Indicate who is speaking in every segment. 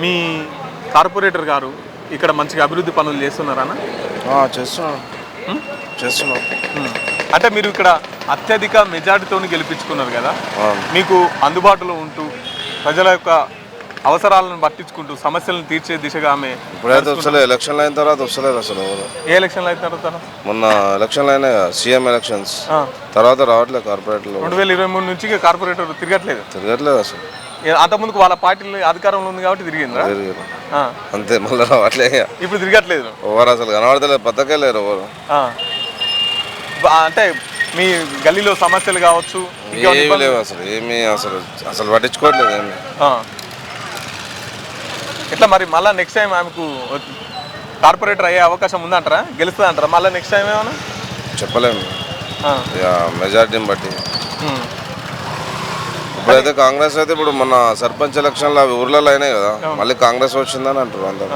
Speaker 1: మీ corporator గారు ఇక్కడ మంచిగా అభివృద్ధి పనులు చేస్తున్నారన్న?
Speaker 2: చేస్తున్నాం.
Speaker 1: అంటే మీరు ఇక్కడ అత్యధిక మెజార్టీతో గెలిపించుకున్నారు కదా, మీకు అందుబాటులో ఉంటూ ప్రజల యొక్క అవసరాలను పట్టించుకుంటూ సమస్యలను తీర్చే దిశగా ఆమె
Speaker 2: ఇప్పుడైతే వస్తలేదు. ఎలక్షన్లు అయిన తర్వాత వస్తలేదు అసలు.
Speaker 1: ఏ ఎలక్షన్లు అయిన తర్వాత?
Speaker 2: మొన్న ఎలక్షన్లు అయినా సీఎం ఎలక్షన్స్ తర్వాత రావట్లేదు కార్పొరేటర్లు.
Speaker 1: 2023 నుంచి కార్పొరేటర్ తిరగట్లేదు
Speaker 2: అసలు.
Speaker 1: అంతకుముందుకు వాళ్ళ పార్టీలో అధికారంలో ఉంది కాబట్టి తిరిగిందా?
Speaker 2: అంతే, మళ్ళీ రావట్లేదు.
Speaker 1: ఇప్పుడు తిరగట్లేదు
Speaker 2: ఎవరు అసలు కనబడతలేదు, పక్కకే లేరు ఎవరు.
Speaker 1: అంటే మీ గల్లీలో సమస్యలు కావచ్చు
Speaker 2: ఏమీ లేవు అసలు, అసలు పట్టించుకోవట్లేదు ఏమి.
Speaker 1: ఇట్లా మరి మళ్ళీ నెక్స్ట్ టైం ఆమెకు కార్పొరేటర్ అయ్యే అవకాశం ఉందంటారా? గెలుస్తుంది అంటారా మళ్ళీ నెక్స్ట్ టైం ఏమైనా?
Speaker 2: చెప్పలేము మెజార్టీని బట్టి. ఇప్పుడైతే కాంగ్రెస్ అయితే ఇప్పుడు మన సర్పంచ్ ఎలక్షన్లు అవి ఊర్లలో అయినాయి కదా, మళ్ళీ కాంగ్రెస్ వచ్చిందని అంటారు అందరూ.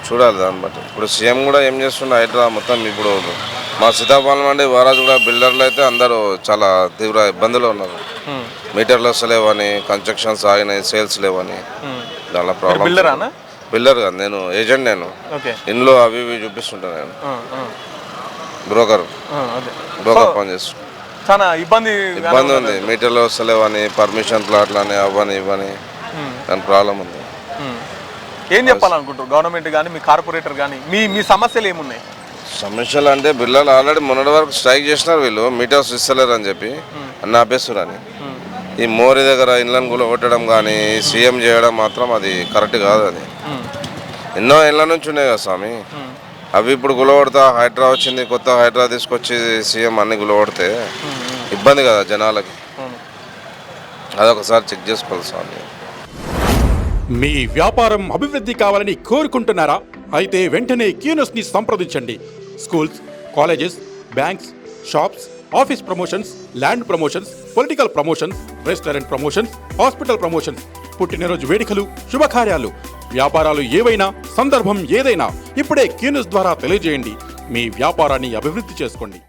Speaker 2: చూడాలి దాన్ని బట్టి. ఇప్పుడు సీఎం కూడా ఏం చేస్తుండే హైదరాబాద్ మొత్తం. ఇప్పుడు మా సీతాపాలెం అంటే వారాజు కూడా బిల్డర్లు అయితే అందరూ చాలా తీవ్ర ఇబ్బందులు ఉన్నారు. మీటర్లు వస్తలేవని, కన్స్ట్రక్షన్స్ ఆగినాయి, సేల్స్ లేవని, చాలా ప్రాబ్లమ్. బిల్డర్ కాదు, నేను ఏజెంట్. నేను ఇంట్లో అవి ఇవి చూపిస్తుంటాను. నేను బ్రోకర్ పని చేస్తుంటాను.
Speaker 1: చాలా ఇబ్బంది
Speaker 2: ఉంది. మీటర్లు వస్తలేవని, పర్మిషన్ ప్లాట్లు అని, అవని ఇవని, దాని ప్రాబ్లం ఉంది.
Speaker 1: ఏం చెప్పాలనుకుంటారు గవర్నమెంట్ కానీ మీ కార్పొరేటర్ కానీ? మీ సమస్యలు ఏమున్నాయి?
Speaker 2: సమస్యలు అంటే బిల్డర్లు ఆల్రెడీ మొన్నటి వరకు స్ట్రైక్ చేసినారు. వీళ్ళు మీటర్స్ ఇస్తలేరు అని చెప్పి అన్న ఆపేస్తున్నారు. ఈ మోరీ దగ్గర ఇళ్ళను కూలగొట్టడం కానీ సీఎం చేయడం మాత్రం అది కరెక్ట్ కాదు. అది ఎన్నో ఇళ్ళ నుంచి ఉన్నాయి కదా స్వామి, అవి ఇప్పుడు గులగొడతా హైడ్రా వచ్చింది, కొత్త హైడ్రా తీసుకొచ్చి సీఎం అన్ని గులగొడితే ఇబ్బంది కదా జనాలకి. అదొకసారి చెక్ చేసుకోవాలి స్వామి.
Speaker 3: మీ వ్యాపారం అభివృద్ధి కావాలని కోరుకుంటున్నారా? అయితే వెంటనే క్యూనస్ని సంప్రదించండి. Schools, colleges, banks, shops, office promotions, land promotions, political promotions, restaurant promotions, hospital promotions, పుట్టినరోజు వేడుకలు, శుభకార్యాలు, వ్యాపారాలు ఏవైనా, సందర్భం ఏదైనా ఇప్పుడే క్యూనస్ ద్వారా తెలియజేయండి. మీ వ్యాపారాన్ని అభివృద్ధి చేసుకోండి.